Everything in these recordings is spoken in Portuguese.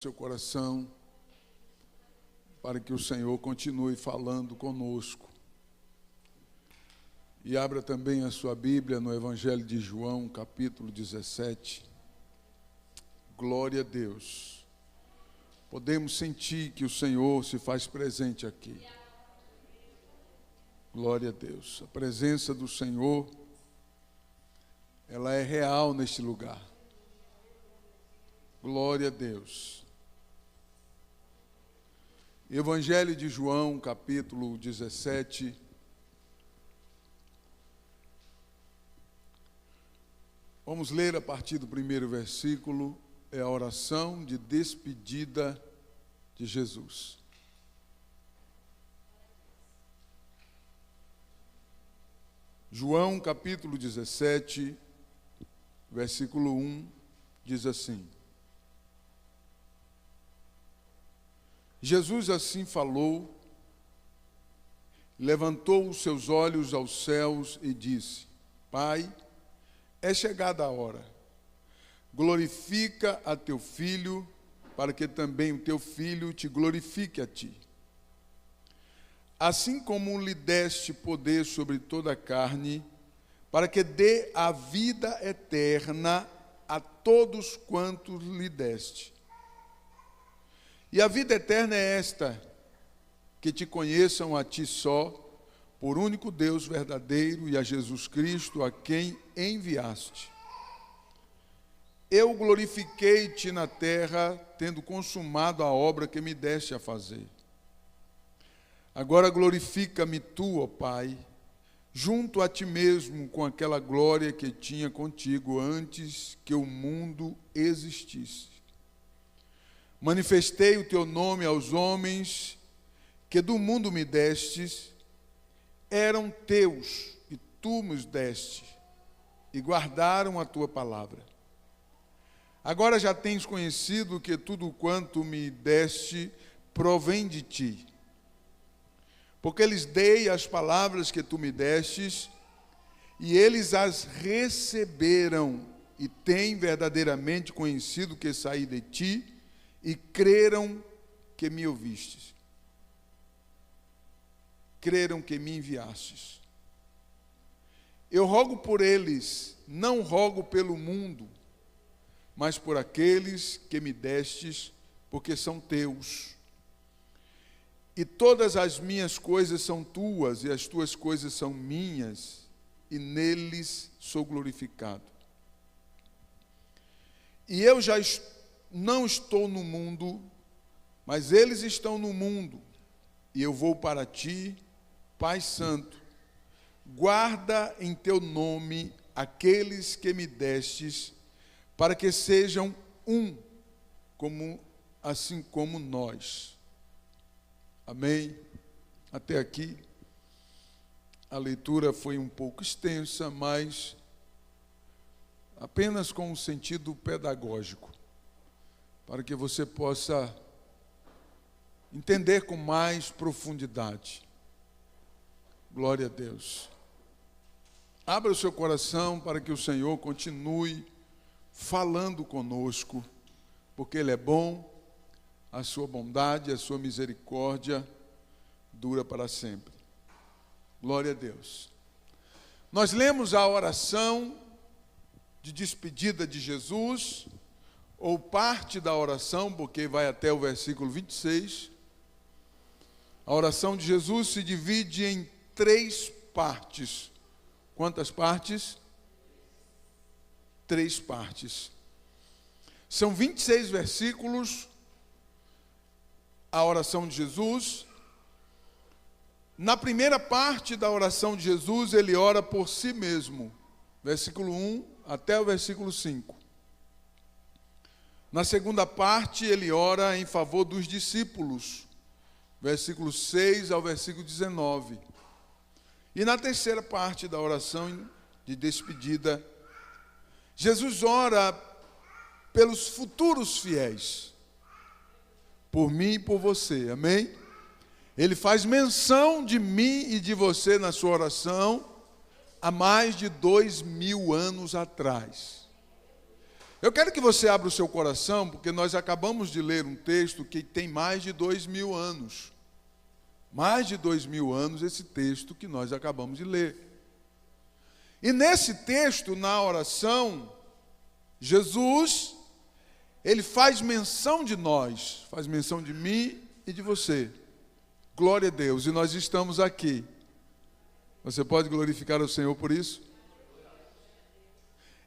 Seu coração, para que o Senhor continue falando conosco. E abra também a sua Bíblia no Evangelho de João, capítulo 17. Glória a Deus. Podemos sentir que o Senhor se faz presente aqui. Glória a Deus. A presença do Senhor, ela é real neste lugar. Glória a Deus. Evangelho de João, capítulo 17. Vamos ler a partir do primeiro versículo, é a oração de despedida de Jesus. João, capítulo 17, versículo 1, diz assim: Jesus assim falou, levantou os seus olhos aos céus e disse: Pai, é chegada a hora. Glorifica a teu Filho, para que também o teu Filho te glorifique a ti. Assim como lhe deste poder sobre toda a carne, para que dê a vida eterna a todos quantos lhe deste. E a vida eterna é esta, que te conheçam a ti só, por único Deus verdadeiro, e a Jesus Cristo, a quem enviaste. Eu glorifiquei-te na terra, tendo consumado a obra que me deste a fazer. Agora glorifica-me tu, ó Pai, junto a ti mesmo, com aquela glória que tinha contigo antes que o mundo existisse. Manifestei o teu nome aos homens que do mundo me destes, eram teus e tu me deste, e guardaram a tua palavra. Agora já tens conhecido que tudo quanto me deste provém de ti, porque lhes dei as palavras que tu me destes, e eles as receberam, e têm verdadeiramente conhecido que saí de ti, e creram que me ouvistes. Creram que me enviastes. Eu rogo por eles, não rogo pelo mundo, mas por aqueles que me destes, porque são teus. E todas as minhas coisas são tuas, e as tuas coisas são minhas, e neles sou glorificado. E eu já não estou no mundo, mas eles estão no mundo, e eu vou para ti, Pai Santo. Guarda em teu nome aqueles que me destes, para que sejam um, assim como nós. Amém? Até aqui, a leitura foi um pouco extensa, mas apenas com um sentido pedagógico, para que você possa entender com mais profundidade. Glória a Deus. Abra o seu coração para que o Senhor continue falando conosco, porque Ele é bom, a sua bondade, a sua misericórdia dura para sempre. Glória a Deus. Nós lemos a oração de despedida de Jesus, ou parte da oração, porque vai até o versículo 26. A oração de Jesus se divide em 3 partes. Quantas partes? 3 partes. São 26 versículos, a oração de Jesus. Na primeira parte da oração de Jesus, ele ora por si mesmo, versículo 1 até o versículo 5. Na segunda parte, ele ora em favor dos discípulos, versículo 6 ao versículo 19. E na terceira parte da oração de despedida, Jesus ora pelos futuros fiéis, por mim e por você, amém? Ele faz menção de mim e de você na sua oração há mais de 2000 anos atrás. Eu quero que você abra o seu coração, porque nós acabamos de ler um texto que tem mais de 2000 anos. Mais de 2000 anos esse texto que nós acabamos de ler. E nesse texto, na oração, Jesus, ele faz menção de nós, faz menção de mim e de você. Glória a Deus, e nós estamos aqui. Você pode glorificar o Senhor por isso?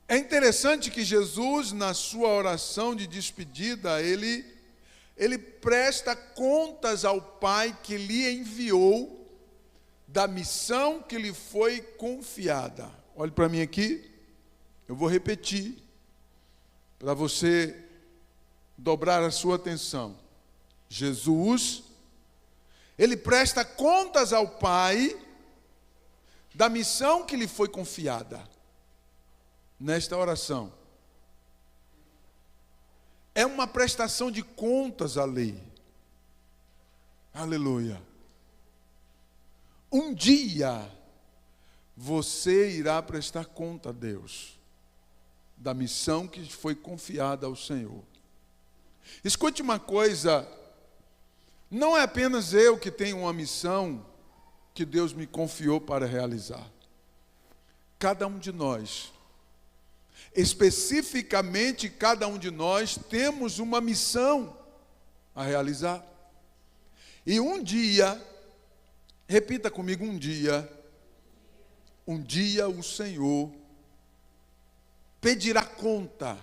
É interessante que Jesus, na sua oração de despedida, ele presta contas ao Pai que lhe enviou da missão que lhe foi confiada. Olhe para mim aqui, eu vou repetir, para você dobrar a sua atenção. Jesus, ele presta contas ao Pai da missão que lhe foi confiada. Nesta oração, é uma prestação de contas à lei. Aleluia. Um dia, você irá prestar conta a Deus da missão que foi confiada ao Senhor. Escute uma coisa, não é apenas eu que tenho uma missão que Deus me confiou para realizar. Cada um de nós, especificamente cada um de nós, temos uma missão a realizar. E um dia, repita comigo, um dia o Senhor pedirá conta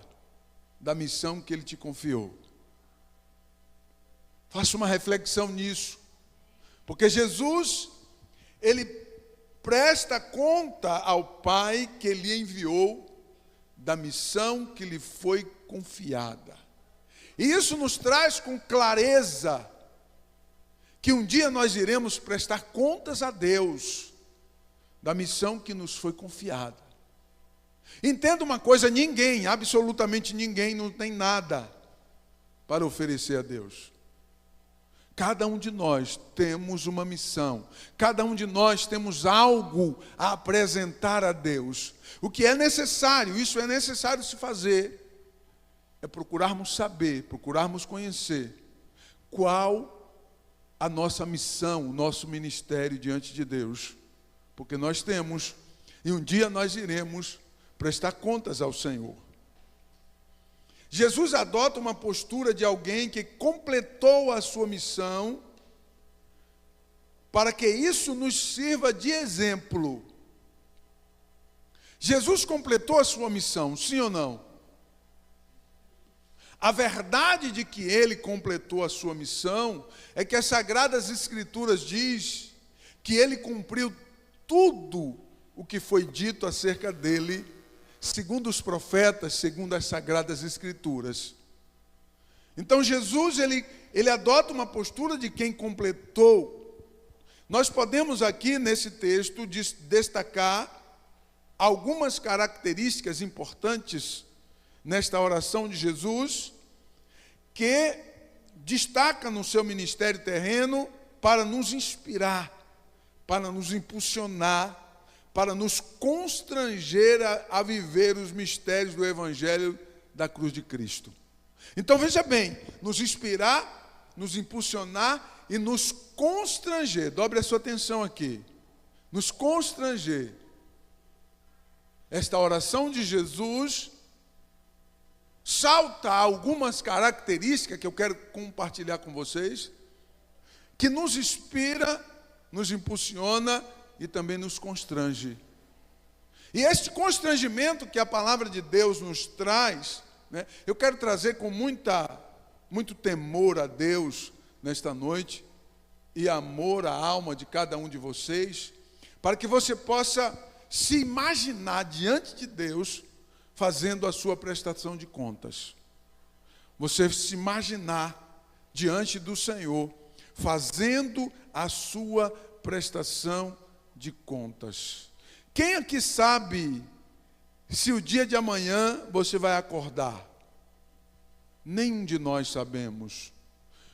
da missão que Ele te confiou. Faça uma reflexão nisso, porque Jesus, Ele presta conta ao Pai que Ele enviou da missão que lhe foi confiada. E isso nos traz com clareza que um dia nós iremos prestar contas a Deus da missão que nos foi confiada. Entenda uma coisa, ninguém, absolutamente ninguém, não tem nada para oferecer a Deus. Cada um de nós temos uma missão, cada um de nós temos algo a apresentar a Deus. O que é necessário, isso é necessário se fazer, é procurarmos saber, procurarmos conhecer qual a nossa missão, o nosso ministério diante de Deus. Porque nós temos, e um dia nós iremos prestar contas ao Senhor. Jesus adota uma postura de alguém que completou a sua missão, para que isso nos sirva de exemplo. Jesus completou a sua missão, sim ou não? A verdade de que ele completou a sua missão é que as Sagradas Escrituras diz que ele cumpriu tudo o que foi dito acerca dele, segundo os profetas, segundo as Sagradas Escrituras. Então Jesus, ele adota uma postura de quem completou. Nós podemos aqui nesse texto destacar algumas características importantes nesta oração de Jesus, que destaca no seu ministério terreno para nos inspirar, para nos impulsionar, para nos constranger a viver os mistérios do Evangelho da cruz de Cristo. Então veja bem, nos inspirar, nos impulsionar e nos constranger. Dobre a sua atenção aqui. Nos constranger. Esta oração de Jesus salta algumas características que eu quero compartilhar com vocês, que nos inspira, nos impulsiona e também nos constrange. E este constrangimento que a palavra de Deus nos traz, eu quero trazer com muito temor a Deus nesta noite e amor à alma de cada um de vocês, para que você possa se imaginar diante de Deus fazendo a sua prestação de contas. Você se imaginar diante do Senhor fazendo a sua prestação de contas. Quem aqui sabe se o dia de amanhã você vai acordar? Nenhum de nós sabemos.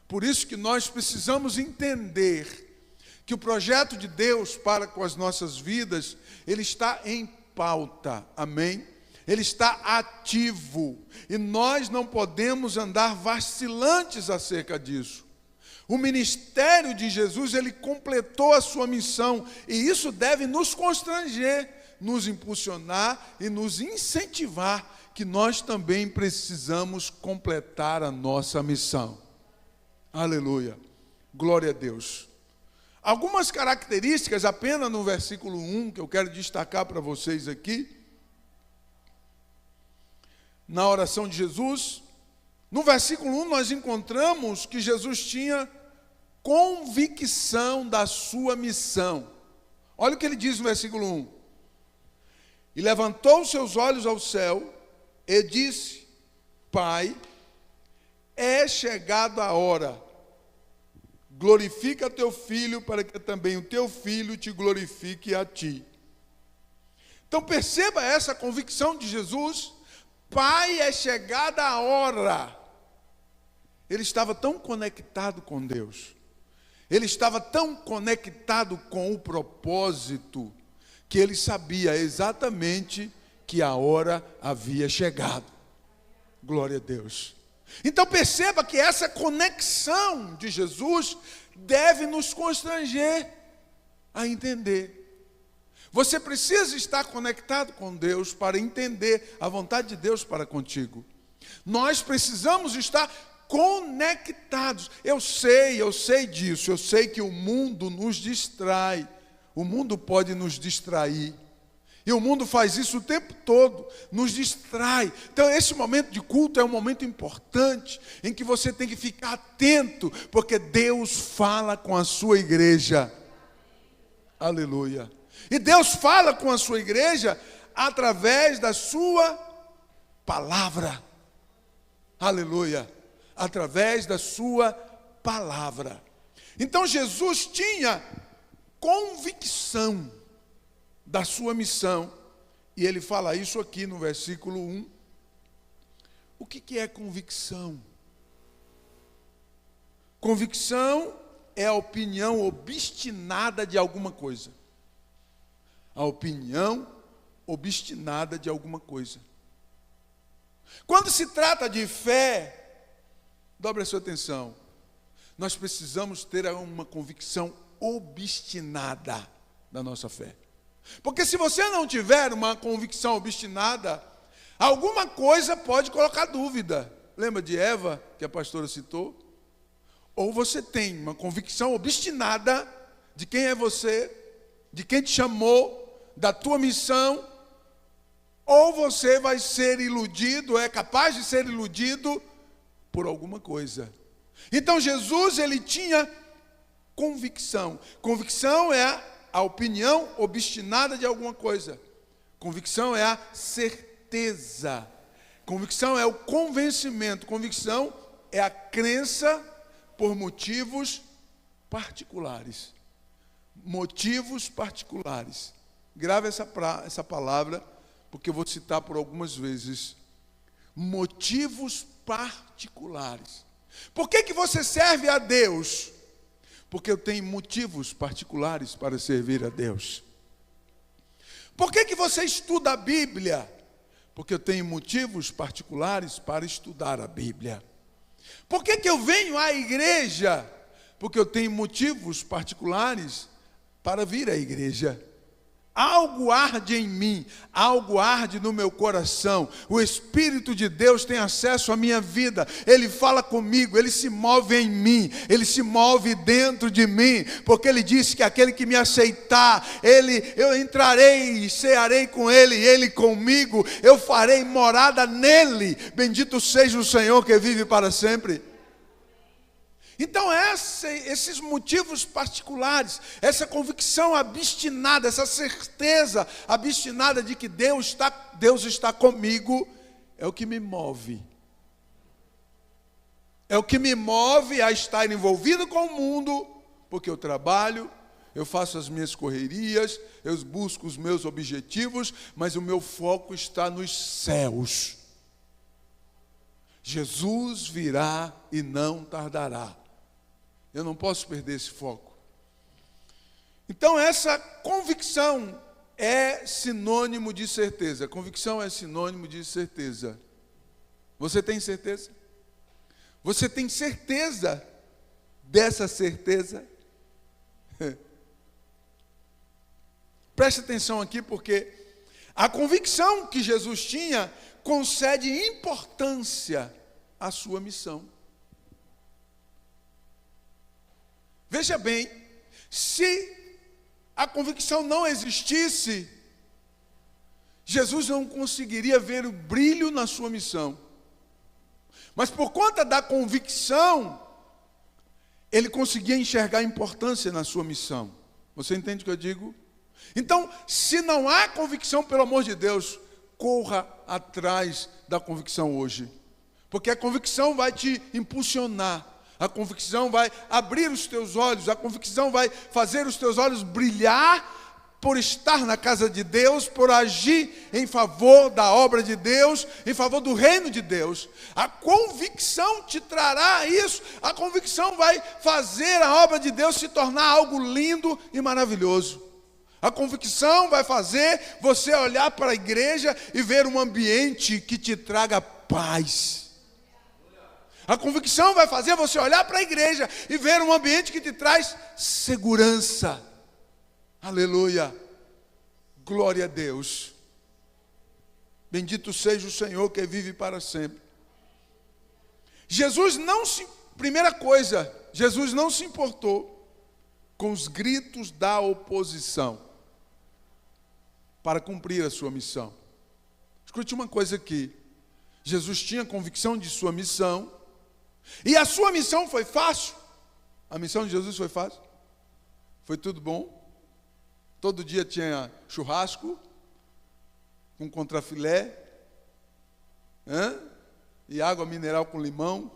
Por isso que nós precisamos entender que o projeto de Deus para com as nossas vidas, ele está em pauta, amém? Ele está ativo. E nós não podemos andar vacilantes acerca disso. O ministério de Jesus, ele completou a sua missão. E isso deve nos constranger, nos impulsionar e nos incentivar que nós também precisamos completar a nossa missão. Aleluia. Glória a Deus. Algumas características, apenas no versículo 1, que eu quero destacar para vocês aqui. Na oração de Jesus, no versículo 1 nós encontramos que Jesus tinha convicção da sua missão. Olha o que ele diz no versículo 1. E levantou os seus olhos ao céu e disse: Pai, é chegada a hora, glorifica teu filho, para que também o teu filho te glorifique a ti. Então perceba essa convicção de Jesus. Pai, é chegada a hora. Ele estava tão conectado com Deus, ele estava tão conectado com o propósito, que ele sabia exatamente que a hora havia chegado. Glória a Deus. Então perceba que essa conexão de Jesus deve nos constranger a entender. Você precisa estar conectado com Deus para entender a vontade de Deus para contigo. Nós precisamos estar conectados. Eu sei disso, eu sei que o mundo nos distrai. O mundo pode nos distrair. E o mundo faz isso o tempo todo, nos distrai. Então esse momento de culto é um momento importante, em que você tem que ficar atento, porque Deus fala com a sua igreja. Aleluia. E Deus fala com a sua igreja através da sua palavra. Aleluia. Através da sua palavra. Então Jesus tinha convicção da sua missão. E ele fala isso aqui no versículo 1. O que é convicção? Convicção é a opinião obstinada de alguma coisa. A opinião obstinada de alguma coisa. Quando se trata de fé, dobre a sua atenção, nós precisamos ter uma convicção obstinada da nossa fé. Porque se você não tiver uma convicção obstinada, alguma coisa pode colocar dúvida. Lembra de Eva, que a pastora citou? Ou você tem uma convicção obstinada de quem é você, de quem te chamou, da tua missão, ou você vai ser iludido, é capaz de ser iludido por alguma coisa. Então Jesus, ele tinha convicção. Convicção é a opinião obstinada de alguma coisa. Convicção é a certeza. Convicção é o convencimento. Convicção é a crença por motivos particulares. Motivos particulares. Grave essa palavra, porque eu vou citar por algumas vezes. Motivos particulares. Por que você serve a Deus? Porque eu tenho motivos particulares para servir a Deus. Por que você estuda a Bíblia? Porque eu tenho motivos particulares para estudar a Bíblia. Por que eu venho à igreja? Porque eu tenho motivos particulares para vir à igreja. Algo arde em mim, algo arde no meu coração. O Espírito de Deus tem acesso à minha vida. Ele fala comigo, ele se move em mim, ele se move dentro de mim, porque ele disse que aquele que me aceitar, eu entrarei e cearei com ele, e ele comigo, eu farei morada nele. Bendito seja o Senhor que vive para sempre. Então esses motivos particulares, essa convicção obstinada, essa certeza obstinada de que Deus está comigo, é o que me move. É o que me move a estar envolvido com o mundo, porque eu trabalho, eu faço as minhas correrias, eu busco os meus objetivos, mas o meu foco está nos céus. Jesus virá e não tardará. Eu não posso perder esse foco. Então essa convicção é sinônimo de certeza. Convicção é sinônimo de certeza. Você tem certeza? Você tem certeza dessa certeza? Preste atenção aqui, porque a convicção que Jesus tinha concede importância à sua missão. Veja bem, se a convicção não existisse, Jesus não conseguiria ver o brilho na sua missão. Mas por conta da convicção, ele conseguia enxergar a importância na sua missão. Você entende o que eu digo? Então, se não há convicção, pelo amor de Deus, corra atrás da convicção hoje. Porque a convicção vai te impulsionar. A convicção vai abrir os teus olhos. A convicção vai fazer os teus olhos brilhar por estar na casa de Deus, por agir em favor da obra de Deus, em favor do reino de Deus. A convicção te trará isso. A convicção vai fazer a obra de Deus se tornar algo lindo e maravilhoso. A convicção vai fazer você olhar para a igreja e ver um ambiente que te traga paz. A convicção vai fazer você olhar para a igreja e ver um ambiente que te traz segurança. Aleluia. Glória a Deus. Bendito seja o Senhor que vive para sempre. Primeira coisa, Jesus não se importou com os gritos da oposição para cumprir a sua missão. Escute uma coisa aqui. Jesus tinha convicção de sua missão. E a sua missão foi fácil? A missão de Jesus foi fácil? Foi tudo bom? Todo dia tinha churrasco, com contrafilé, e água mineral com limão?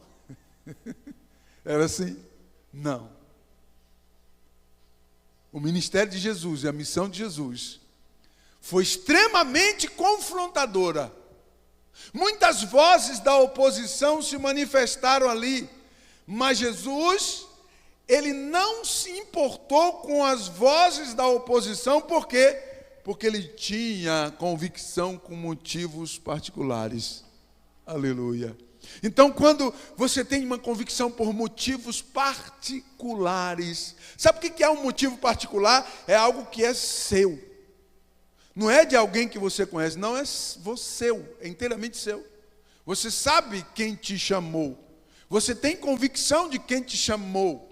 Era assim? Não. O ministério de Jesus e a missão de Jesus foi extremamente confrontadora. Muitas vozes da oposição se manifestaram ali, mas Jesus, ele não se importou com as vozes da oposição, por quê? Porque ele tinha convicção com motivos particulares. Aleluia. Então, quando você tem uma convicção por motivos particulares, sabe o que é um motivo particular? É algo que é seu. Não é de alguém que você conhece, não, é seu, é inteiramente seu. Você sabe quem te chamou. Você tem convicção de quem te chamou.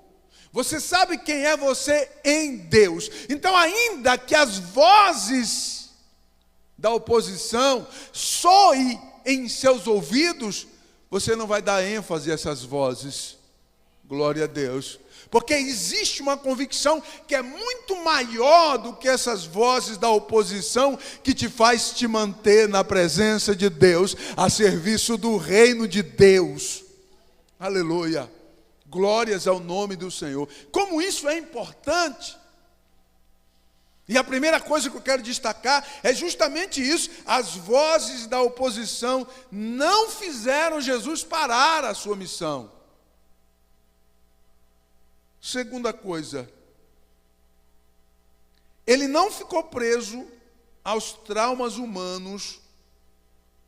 Você sabe quem é você em Deus. Então, ainda que as vozes da oposição soem em seus ouvidos, você não vai dar ênfase a essas vozes. Glória a Deus. Porque existe uma convicção que é muito maior do que essas vozes da oposição, que te faz te manter na presença de Deus, a serviço do reino de Deus. Aleluia. Glórias ao nome do Senhor. Como isso é importante. E a primeira coisa que eu quero destacar é justamente isso. As vozes da oposição não fizeram Jesus parar a sua missão. Segunda coisa, ele não ficou preso aos traumas humanos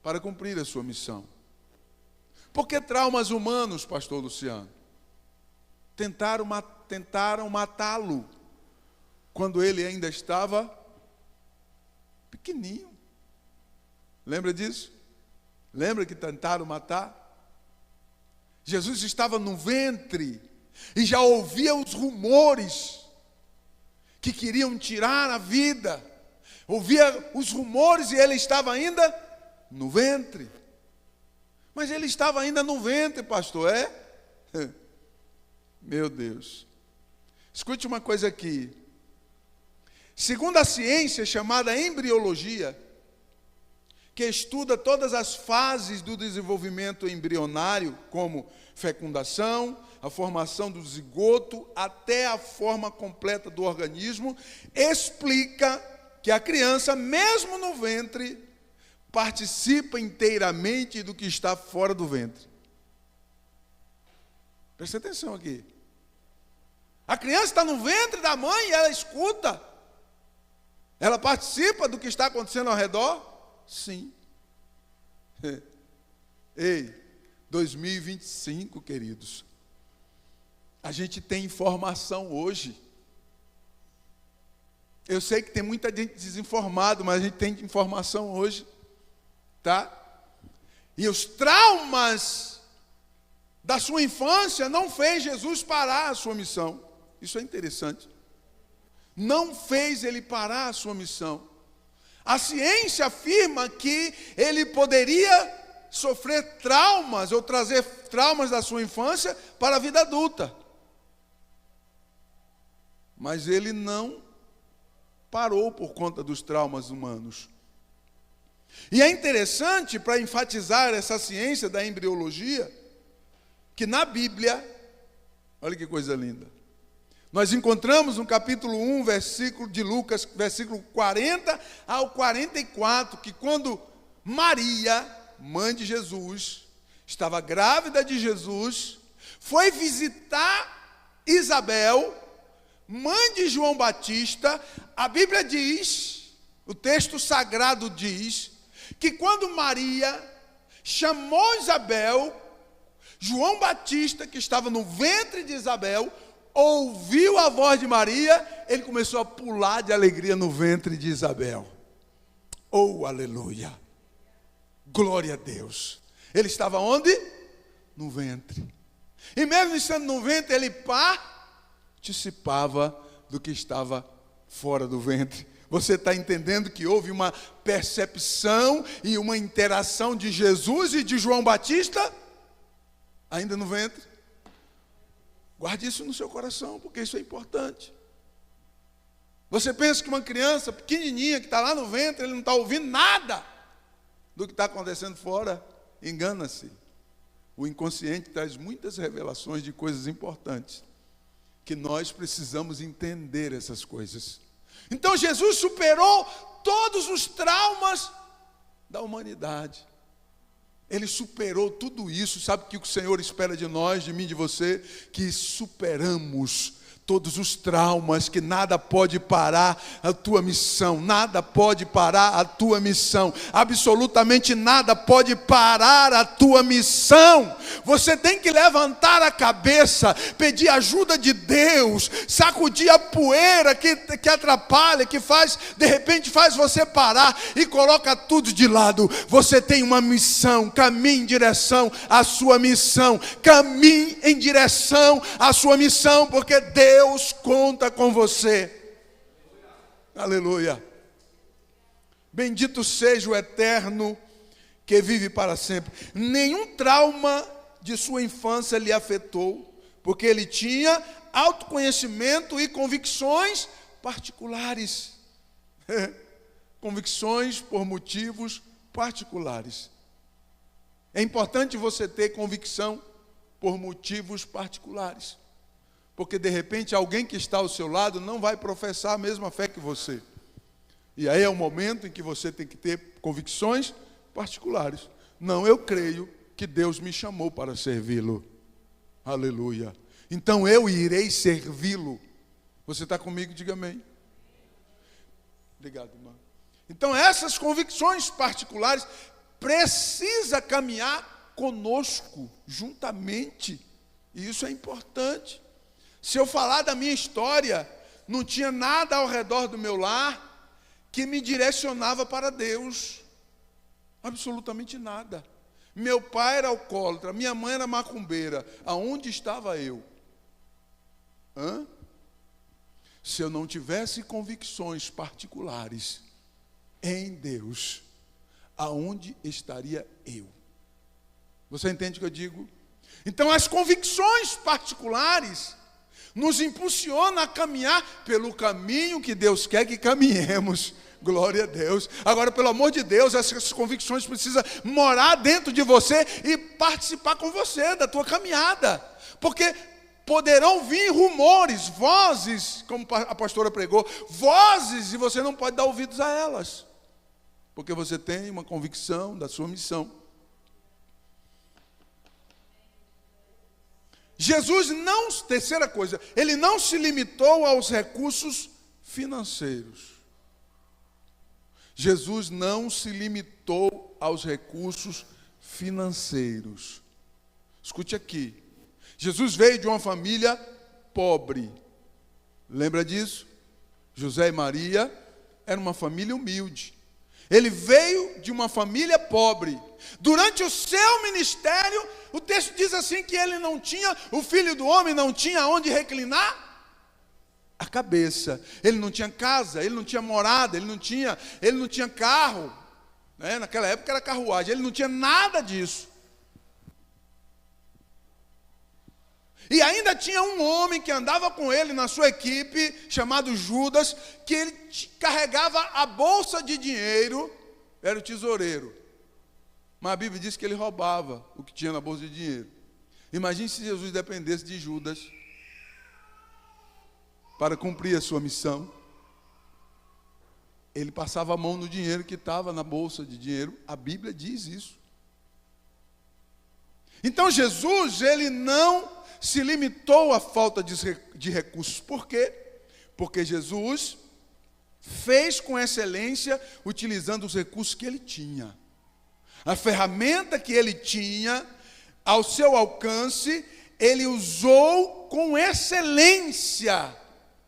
para cumprir a sua missão. Por que traumas humanos, pastor Luciano? Tentaram matá-lo quando ele ainda estava pequenininho. Lembra disso? Lembra que tentaram matar? Jesus estava no ventre e já ouvia os rumores que queriam tirar a vida. Ouvia os rumores e ele estava ainda no ventre. Mas ele estava ainda no ventre, pastor, é? Meu Deus. Escute uma coisa aqui. Segundo a ciência chamada embriologia, que estuda todas as fases do desenvolvimento embrionário, como fecundação, a formação do zigoto, até a forma completa do organismo, explica que a criança, mesmo no ventre, participa inteiramente do que está fora do ventre. Preste atenção aqui. A criança está no ventre da mãe e ela escuta. Ela participa do que está acontecendo ao redor? Sim. Ei, 2025, queridos. A gente tem informação hoje. Eu sei que tem muita gente desinformada, mas a gente tem informação hoje, tá? E os traumas da sua infância não fez Jesus parar a sua missão. Isso é interessante. Não fez ele parar a sua missão. A ciência afirma que ele poderia sofrer traumas ou trazer traumas da sua infância para a vida adulta. Mas ele não parou por conta dos traumas humanos. E é interessante, para enfatizar essa ciência da embriologia, que na Bíblia, olha que coisa linda, nós encontramos no capítulo 1, versículo de Lucas, versículo 40 ao 44, que quando Maria, mãe de Jesus, estava grávida de Jesus, foi visitar Isabel, mãe de João Batista, a Bíblia diz, o texto sagrado diz, que quando Maria chamou Isabel, João Batista, que estava no ventre de Isabel, ouviu a voz de Maria, ele começou a pular de alegria no ventre de Isabel. Oh, aleluia! Glória a Deus! Ele estava onde? No ventre. E mesmo estando no ventre, ele participava do que estava fora do ventre. Você está entendendo que houve uma percepção e uma interação de Jesus e de João Batista? Ainda no ventre? Guarde isso no seu coração, porque isso é importante. Você pensa que uma criança pequenininha que está lá no ventre, ele não está ouvindo nada do que está acontecendo fora? Engana-se. O inconsciente traz muitas revelações de coisas importantes, que nós precisamos entender essas coisas. Então Jesus superou todos os traumas da humanidade. Ele superou tudo isso. Sabe o que o Senhor espera de nós, de mim, de você? Que superamos todos os traumas, que nada pode parar a tua missão, nada pode parar a tua missão, absolutamente nada pode parar a tua missão. Você tem que levantar a cabeça, pedir ajuda de Deus, sacudir a poeira que atrapalha, que faz, de repente faz você parar e coloca tudo de lado. Você tem uma missão, caminhe em direção à sua missão, caminhe em direção à sua missão, porque Deus conta com você. Aleluia. Bendito seja o eterno que vive para sempre. Nenhum trauma de sua infância lhe afetou, porque ele tinha autoconhecimento e convicções particulares. Convicções por motivos particulares. É importante você ter convicção por motivos particulares. Porque de repente alguém que está ao seu lado não vai professar a mesma fé que você. E aí é o momento em que você tem que ter convicções particulares. Não, eu creio que Deus me chamou para servi-lo. Aleluia. Então eu irei servi-lo. Você está comigo? Diga amém. Obrigado, irmão. Então essas convicções particulares precisam caminhar conosco, juntamente. E isso é importante. Se eu falar da minha história, não tinha nada ao redor do meu lar que me direcionava para Deus. Absolutamente nada. Meu pai era alcoólatra, minha mãe era macumbeira. Aonde estava eu? Se eu não tivesse convicções particulares em Deus, aonde estaria eu? Você entende o que eu digo? Então as convicções particulares nos impulsiona a caminhar pelo caminho que Deus quer que caminhemos. Glória a Deus. Agora, pelo amor de Deus, essas convicções precisam morar dentro de você e participar com você da tua caminhada. Porque poderão vir rumores, vozes, como a pastora pregou, vozes, e você não pode dar ouvidos a elas. Porque você tem uma convicção da sua missão. Jesus não, terceira coisa, ele não se limitou aos recursos financeiros. Jesus não se limitou aos recursos financeiros. Escute aqui. Jesus veio de uma família pobre. Lembra disso? José e Maria eram uma família humilde. Ele veio de uma família pobre. Durante o seu ministério, o texto diz assim que ele não tinha, o filho do homem não tinha onde reclinar a cabeça. Ele não tinha casa, ele não tinha morada, ele não tinha carro. Né? Naquela época era carruagem, ele não tinha nada disso. E ainda tinha um homem que andava com ele na sua equipe, chamado Judas, que ele carregava a bolsa de dinheiro, era o tesoureiro. Mas a Bíblia diz que ele roubava o que tinha na bolsa de dinheiro. Imagine se Jesus dependesse de Judas para cumprir a sua missão. Ele passava a mão no dinheiro que estava na bolsa de dinheiro. A Bíblia diz isso. Então Jesus, ele não se limitou à falta de recursos. Por quê? Porque Jesus fez com excelência, utilizando os recursos que ele tinha. A ferramenta que ele tinha, ao seu alcance, ele usou com excelência.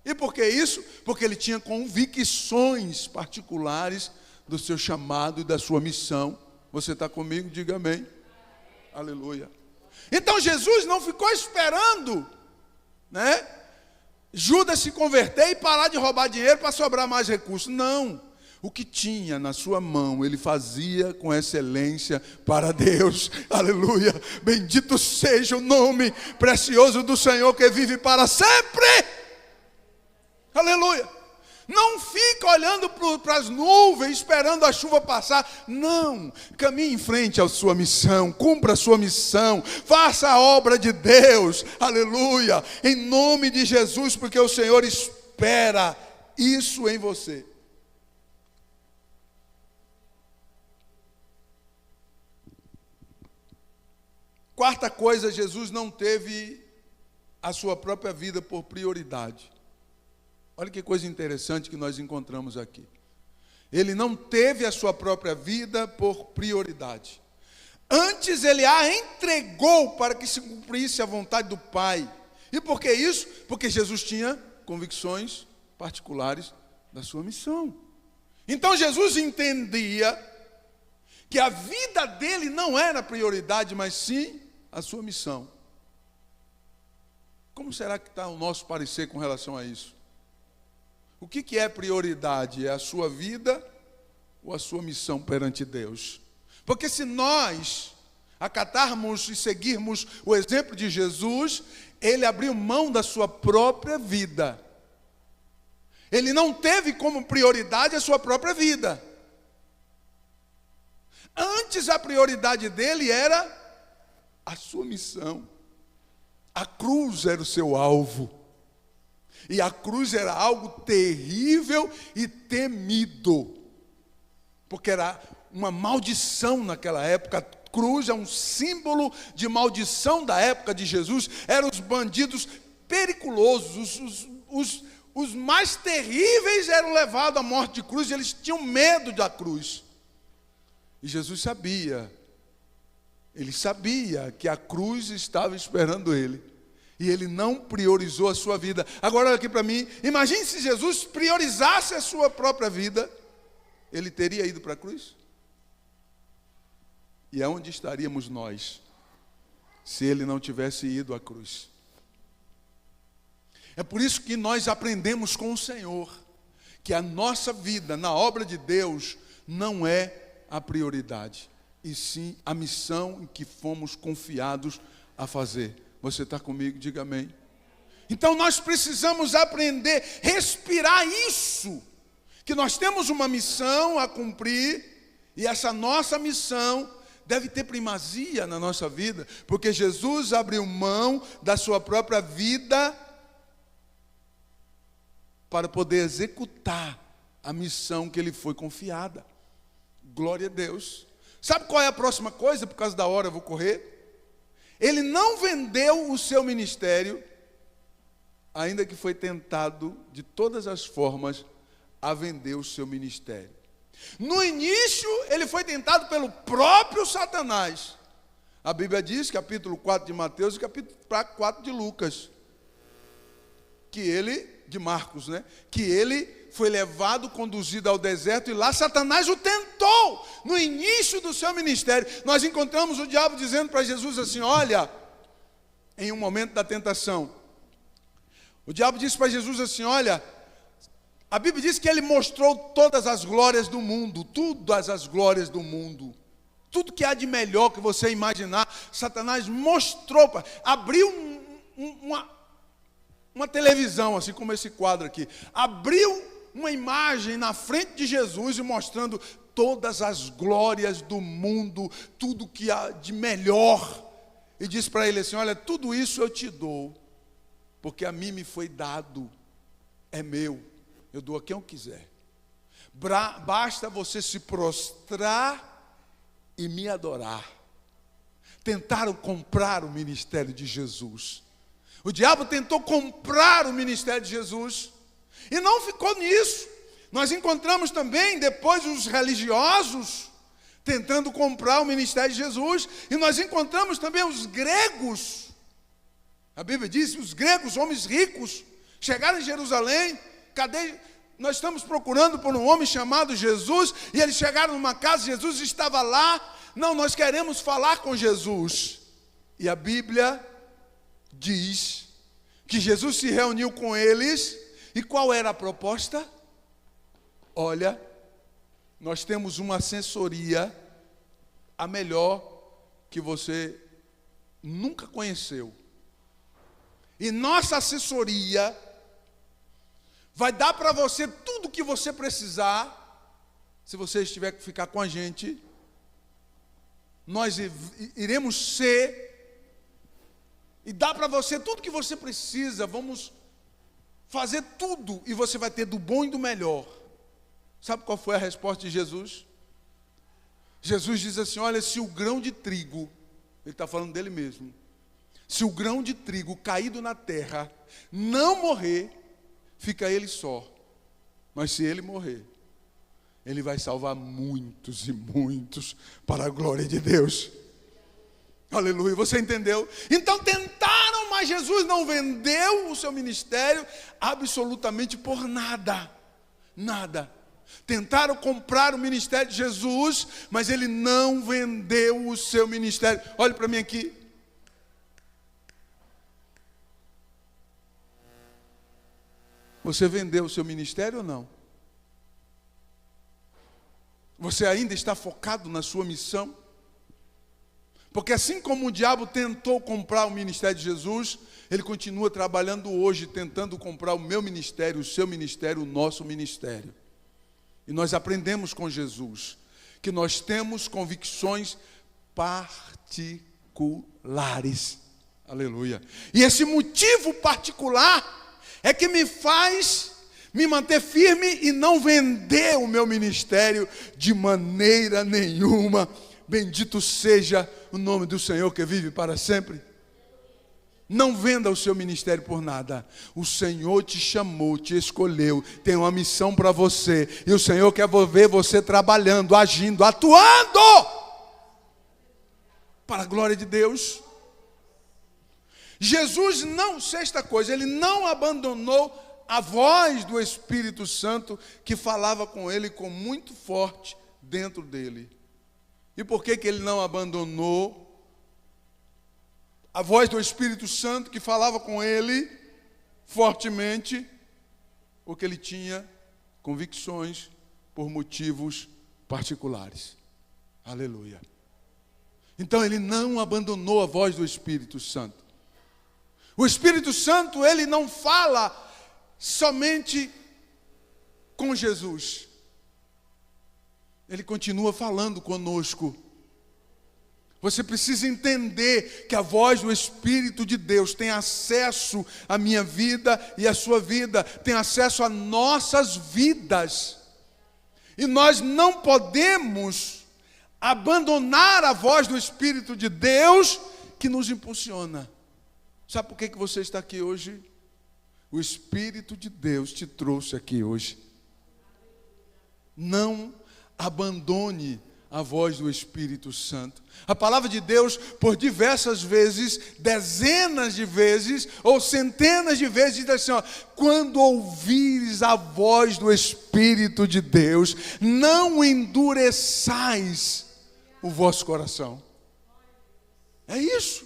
E por que isso? Porque ele tinha convicções particulares do seu chamado e da sua missão. Você está comigo? Diga amém. Aleluia. Então Jesus não ficou esperando, né, Judas se converter e parar de roubar dinheiro para sobrar mais recursos. Não. O que tinha na sua mão, ele fazia com excelência para Deus. Aleluia. Bendito seja o nome precioso do Senhor que vive para sempre. Aleluia. Não fica olhando para as nuvens, esperando a chuva passar. Não. Caminhe em frente à sua missão. Cumpra a sua missão. Faça a obra de Deus. Aleluia. Em nome de Jesus, porque o Senhor espera isso em você. Quarta coisa, Jesus não teve a sua própria vida por prioridade. Olha que coisa interessante que nós encontramos aqui. Ele não teve a sua própria vida por prioridade. Antes ele a entregou para que se cumprisse a vontade do Pai. E por que isso? Porque Jesus tinha convicções particulares da sua missão. Então Jesus entendia que a vida dele não era a prioridade, mas sim a sua missão. Como será que está o nosso parecer com relação a isso? O que é prioridade? É a sua vida ou a sua missão perante Deus? Porque se nós acatarmos e seguirmos o exemplo de Jesus, ele abriu mão da sua própria vida. Ele não teve como prioridade a sua própria vida. Antes a prioridade dele era a sua missão. A cruz era o seu alvo. E a cruz era algo terrível e temido. Porque era uma maldição naquela época. A cruz é um símbolo de maldição da época de Jesus. Eram os bandidos periculosos, os mais terríveis eram levados à morte de cruz. E eles tinham medo da cruz. E Jesus sabia. Ele sabia que a cruz estava esperando ele. E ele não priorizou a sua vida. Agora olha aqui para mim. Imagine se Jesus priorizasse a sua própria vida. Ele teria ido para a cruz? E aonde estaríamos nós, se ele não tivesse ido à cruz? É por isso que nós aprendemos com o Senhor, que a nossa vida na obra de Deus não é a prioridade, e sim a missão em que fomos confiados a fazer. Você está comigo? Diga amém. Então nós precisamos aprender, respirar isso, que nós temos uma missão a cumprir, e essa nossa missão deve ter primazia na nossa vida, porque Jesus abriu mão da sua própria vida para poder executar a missão que lhe foi confiada. Glória a Deus. Sabe qual é a próxima coisa? Por causa da hora eu vou correr. Ele não vendeu o seu ministério, ainda que foi tentado de todas as formas a vender o seu ministério. No início, ele foi tentado pelo próprio Satanás. A Bíblia diz, capítulo 4 de Mateus e capítulo 4 de Lucas, de Marcos, né? Que ele foi levado, conduzido ao deserto, e lá Satanás o tentou, no início do seu ministério. Nós encontramos o diabo dizendo para Jesus assim, olha, em um momento da tentação, o diabo disse para Jesus assim, olha, a Bíblia diz que ele mostrou todas as glórias do mundo, todas as glórias do mundo, tudo que há de melhor que você imaginar, Satanás mostrou, abriu uma televisão, assim como esse quadro aqui, abriu uma imagem na frente de Jesus e mostrando todas as glórias do mundo, tudo que há de melhor, e disse para ele assim, olha, tudo isso eu te dou, porque a mim me foi dado, é meu, eu dou a quem eu quiser, basta você se prostrar e me adorar. Tentaram comprar o ministério de Jesus. O diabo tentou comprar o ministério de Jesus e não ficou nisso. Nós encontramos também depois os religiosos tentando comprar o ministério de Jesus, e nós encontramos também os gregos. A Bíblia diz que os gregos, homens ricos, chegaram em Jerusalém. Nós estamos procurando por um homem chamado Jesus, e eles chegaram numa casa, Jesus estava lá. Não, nós queremos falar com Jesus. E a Bíblia diz que Jesus se reuniu com eles, e qual era a proposta? Olha, nós temos uma assessoria, a melhor que você nunca conheceu. E nossa assessoria vai dar para você tudo o que você precisar, se você estiver que ficar com a gente. Nós iremos ser, e dá para você tudo que você precisa, vamos fazer tudo, e você vai ter do bom e do melhor. Sabe qual foi a resposta de Jesus? Jesus diz assim, olha, se o grão de trigo, ele está falando dele mesmo, se o grão de trigo caído na terra não morrer, fica ele só, mas se ele morrer, ele vai salvar muitos e muitos para a glória de Deus. Aleluia, você entendeu? Então tentaram, mas Jesus não vendeu o seu ministério absolutamente por nada. Nada. Tentaram comprar o ministério de Jesus, mas ele não vendeu o seu ministério. Olhe para mim aqui. Você vendeu o seu ministério ou não? Você ainda está focado na sua missão? Porque assim como o diabo tentou comprar o ministério de Jesus, ele continua trabalhando hoje, tentando comprar o meu ministério, o seu ministério, o nosso ministério. E nós aprendemos com Jesus que nós temos convicções particulares. Aleluia. E esse motivo particular é que me faz me manter firme e não vender o meu ministério de maneira nenhuma. Bendito seja o nome do Senhor que vive para sempre. Não venda o seu ministério por nada. O Senhor te chamou, te escolheu, tem uma missão para você. E o Senhor quer ver você trabalhando, agindo, atuando para a glória de Deus. Jesus não, sexta coisa, ele não abandonou a voz do Espírito Santo que falava com ele com muito forte dentro dele. E por que ele não abandonou a voz do Espírito Santo que falava com ele fortemente? Porque ele tinha convicções por motivos particulares. Aleluia. Então ele não abandonou a voz do Espírito Santo. O Espírito Santo, ele não fala somente com Jesus. Ele continua falando conosco. Você precisa entender que a voz do Espírito de Deus tem acesso à minha vida e à sua vida, tem acesso a nossas vidas. E nós não podemos abandonar a voz do Espírito de Deus que nos impulsiona. Sabe por que você está aqui hoje? O Espírito de Deus te trouxe aqui hoje. Não abandone a voz do Espírito Santo. A palavra de Deus, por diversas vezes, dezenas de vezes, ou centenas de vezes, diz assim, ó, quando ouvires a voz do Espírito de Deus, não endureçais o vosso coração. É isso.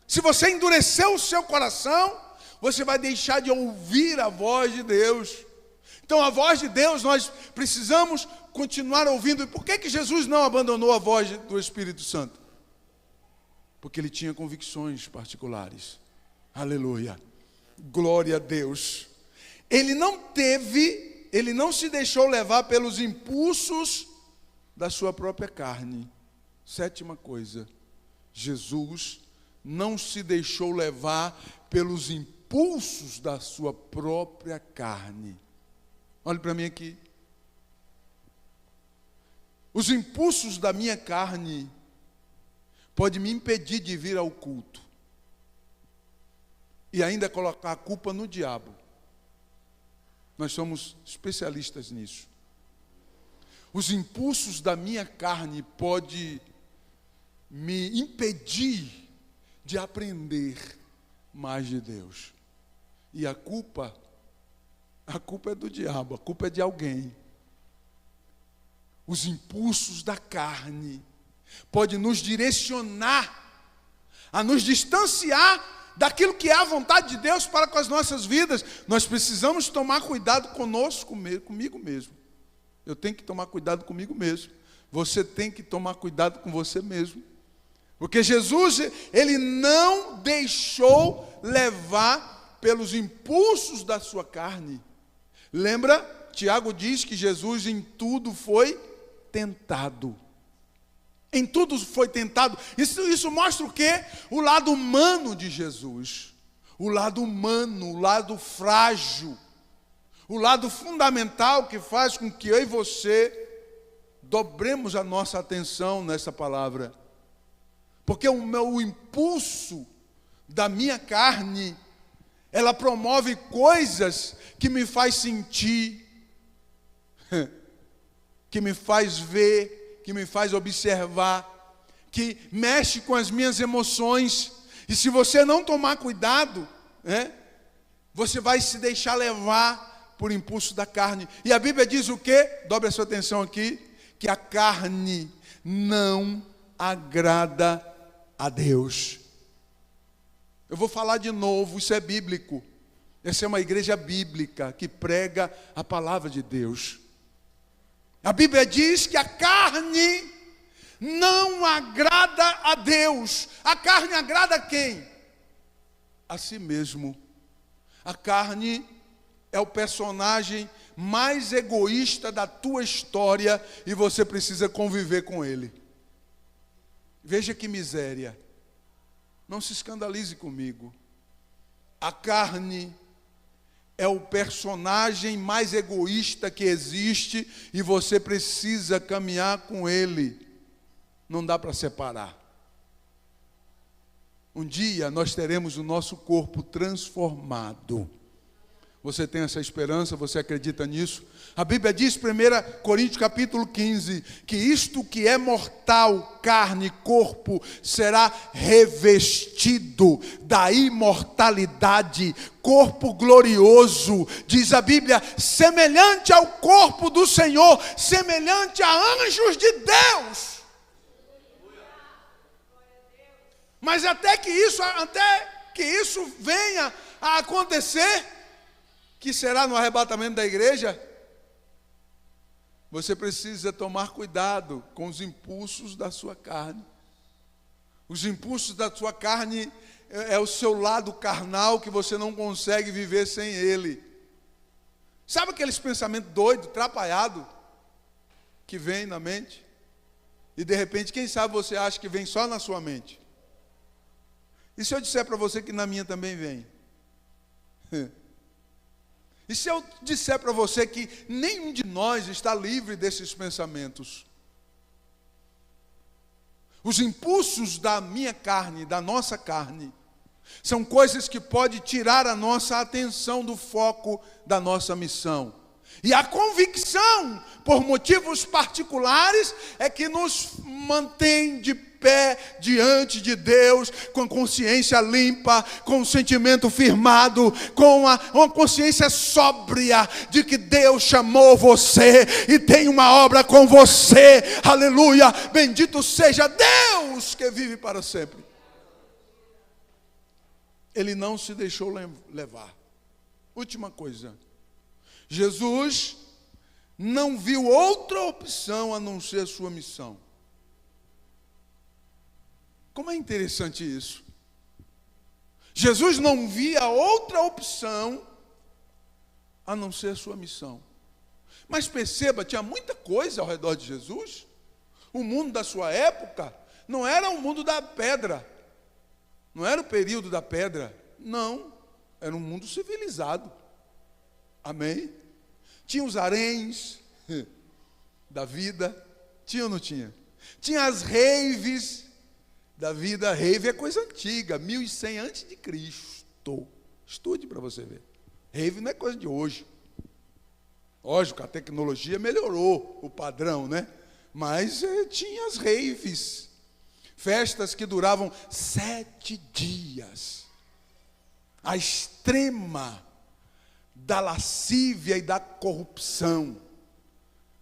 Se você endurecer o seu coração, você vai deixar de ouvir a voz de Deus. Então a voz de Deus nós precisamos continuar ouvindo. E por que Jesus não abandonou a voz do Espírito Santo? Porque ele tinha convicções particulares. Aleluia. Glória a Deus. Ele não se deixou levar pelos impulsos da sua própria carne. Sétima coisa, Jesus não se deixou levar pelos impulsos da sua própria carne. Olhe para mim aqui. Os impulsos da minha carne podem me impedir de vir ao culto. E ainda colocar a culpa no diabo. Nós somos especialistas nisso. Os impulsos da minha carne podem me impedir de aprender mais de Deus. E a culpa é do diabo, a culpa é de alguém. Os impulsos da carne podem nos direcionar a nos distanciar daquilo que é a vontade de Deus para com as nossas vidas. Nós precisamos tomar cuidado conosco, comigo mesmo. Eu tenho que tomar cuidado comigo mesmo. Você tem que tomar cuidado com você mesmo. Porque Jesus, ele não deixou levar pelos impulsos da sua carne. Lembra? Tiago diz que Jesus em tudo foi tentado. Em tudo foi tentado. Isso mostra o quê? O lado humano de Jesus. O lado humano, o lado frágil. O lado fundamental que faz com que eu e você dobremos a nossa atenção nessa palavra. Porque o impulso da minha carne, ela promove coisas que me faz sentir, que me faz ver, que me faz observar, que mexe com as minhas emoções. E se você não tomar cuidado, você vai se deixar levar por impulso da carne. E a Bíblia diz o quê? Dobre a sua atenção aqui. Que a carne não agrada a Deus. Eu vou falar de novo, isso é bíblico. Essa é uma igreja bíblica que prega a palavra de Deus. A Bíblia diz que a carne não agrada a Deus. A carne agrada a quem? A si mesmo. A carne é o personagem mais egoísta da tua história e você precisa conviver com ele. Veja que miséria. Não se escandalize comigo. A carne é o personagem mais egoísta que existe e você precisa caminhar com ele. Não dá para separar. Um dia nós teremos o nosso corpo transformado. Você tem essa esperança? Você acredita nisso? A Bíblia diz, 1 Coríntios capítulo 15, que isto que é mortal, carne, corpo, será revestido da imortalidade, corpo glorioso, diz a Bíblia, semelhante ao corpo do Senhor, semelhante a anjos de Deus. Mas até que isso venha a acontecer, que será no arrebatamento da igreja, você precisa tomar cuidado com os impulsos da sua carne. Os impulsos da sua carne é o seu lado carnal que você não consegue viver sem ele. Sabe aqueles pensamentos doidos, atrapalhados, que vem na mente? E de repente, quem sabe você acha que vem só na sua mente? E se eu disser para você que na minha também vem? E se eu disser para você que nenhum de nós está livre desses pensamentos? Os impulsos da minha carne, da nossa carne, são coisas que podem tirar a nossa atenção do foco da nossa missão. E a convicção, por motivos particulares, é que nos mantém de pé diante de Deus, com a consciência limpa, com o sentimento firmado, com uma consciência sóbria de que Deus chamou você e tem uma obra com você. Aleluia! Bendito seja Deus que vive para sempre. Ele não se deixou levar. Última coisa. Jesus não viu outra opção a não ser a sua missão. Como é interessante isso. Jesus não via outra opção a não ser a sua missão. Mas perceba, tinha muita coisa ao redor de Jesus. O mundo da sua época não era o mundo da pedra. Não era o período da pedra. Não, era um mundo civilizado. Amém? Tinha os haréns da vida. Tinha ou não tinha? Tinha as raves da vida. Rave é coisa antiga, 1100 a.C. Estude para você ver. Rave não é coisa de hoje. Lógico, a tecnologia melhorou o padrão, né? Mas tinha as raves. Festas que duravam 7 dias. A extrema da lascívia e da corrupção.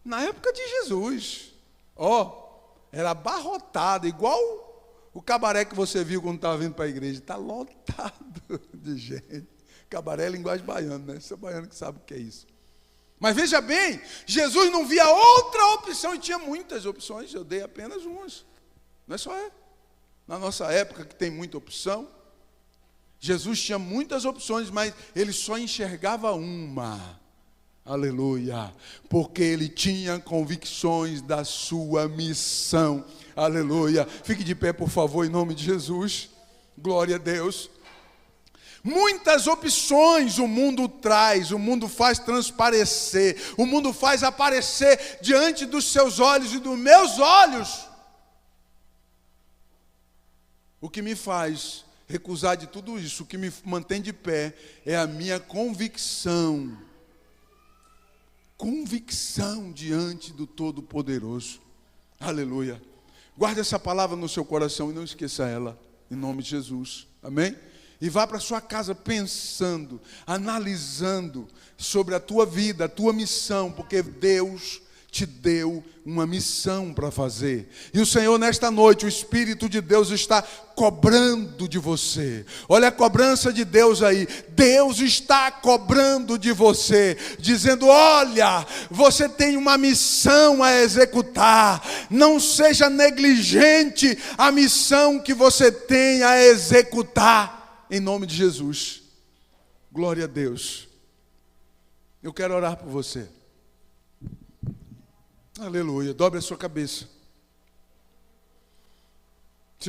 Na época de Jesus, era abarrotado, igual o cabaré que você viu quando estava vindo para a igreja. Está lotado de gente. Cabaré é linguagem baiana, né? Você é baiano que sabe o que é isso. Mas veja bem, Jesus não via outra opção, e tinha muitas opções, eu dei apenas umas. Não é só na nossa época que tem muita opção. Jesus tinha muitas opções, mas ele só enxergava uma. Aleluia. Porque ele tinha convicções da sua missão. Aleluia. Fique de pé, por favor, em nome de Jesus. Glória a Deus. Muitas opções o mundo traz, o mundo faz transparecer, o mundo faz aparecer diante dos seus olhos e dos meus olhos. O que me faz recusar de tudo isso, o que me mantém de pé, é a minha convicção. Convicção diante do Todo-Poderoso. Aleluia. Guarde essa palavra no seu coração e não esqueça ela, em nome de Jesus. Amém? E vá para a sua casa pensando, analisando sobre a tua vida, a tua missão, porque Deus te deu uma missão para fazer. E o Senhor, nesta noite, o Espírito de Deus está cobrando de você. Olha a cobrança de Deus aí. Deus está cobrando de você, dizendo: olha, você tem uma missão a executar. Não seja negligente a missão que você tem a executar. Em nome de Jesus. Glória a Deus. Eu quero orar por você. Aleluia. Dobre a sua cabeça.